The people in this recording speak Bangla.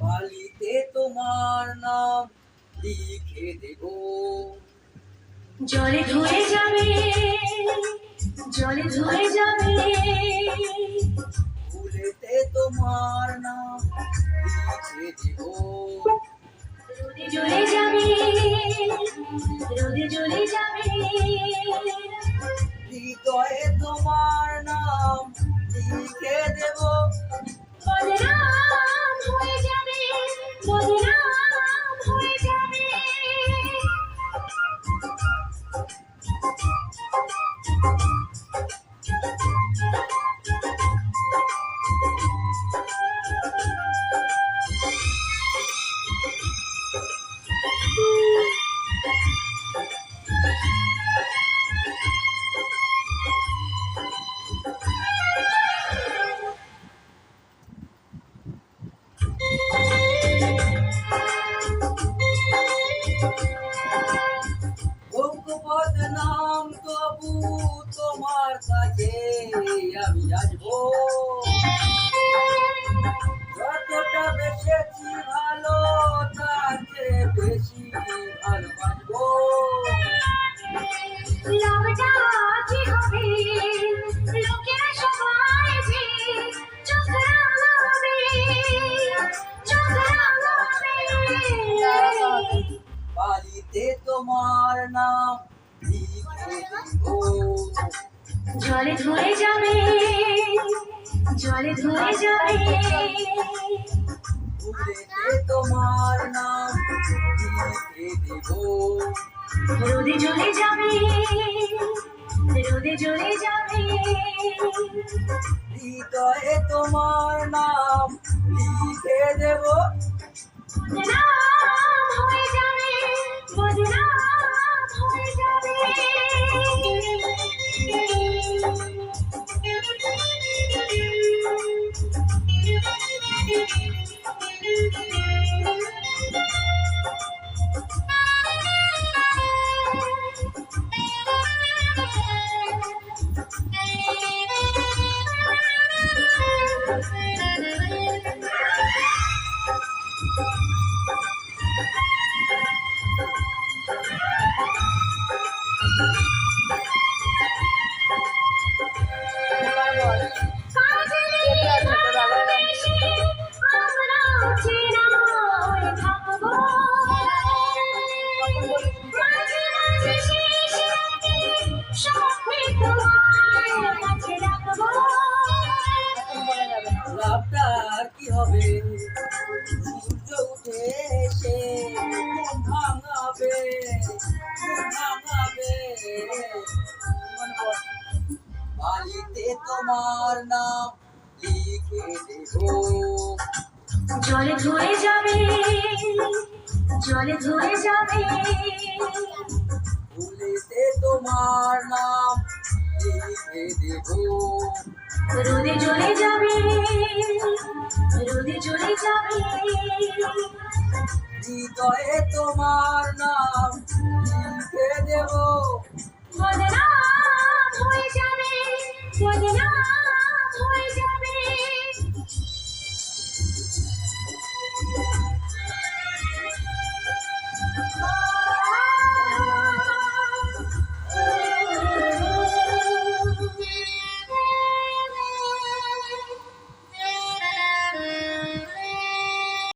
বালিতে তোমার নাম লিখে দেব, জলে ধুয়ে যাবে, জলে ধুয়ে যাবে, ফুলেতে তোমার নাম লিখে দেব, রোদে জ্বলে যাবে, রোদে জ্বলে যাবে, হৃদয়ে তোমার নাম লিখে দেব, বদনাম হয়ে যাবে, বদনাম হয়ে যাবে। বদনাম তবু তোমার কাছে আমি আসবো, যতটা বেশি ভালো তার চেয়ে বেশি ভালোবাসবো, লাভটা কি হবে, লোকেরা সবাই যে চোখ রাঙাবে, চোখ রাঙাবে। বালিতে তোমার নাম লিখে দেব, জলে ধুয়ে যাবে, জলে ধুয়ে যাবে, ফুলেতে তোমার নাম লিখে দেব, রোদে জ্বলে যাবে, রোদে জ্বলে যাবে, হৃদয়ে তোমার নাম লিখে দেব, বদনাম হয়ে যাবে, বদনাম হয়ে যাবে। লাভটা আর কি হবে, সূর্য উঠে এসে ঘুম ভাঙাবে, ঘুম ভাঙাবে, বালিতে তোমার নাম লিখে দেব, জলে ধুয়ে যাবে, জলে ধুয়ে যাবে, ফুলেতে তোমার নাম লিখে দেব, রোদে জ্বলে যাবে, রোদে জ্বলে যাবে, হৃদয়ে তোমার নাম লিখে দেব, বদনাম হয়ে যাবে, বদনাম হয়ে যাবে।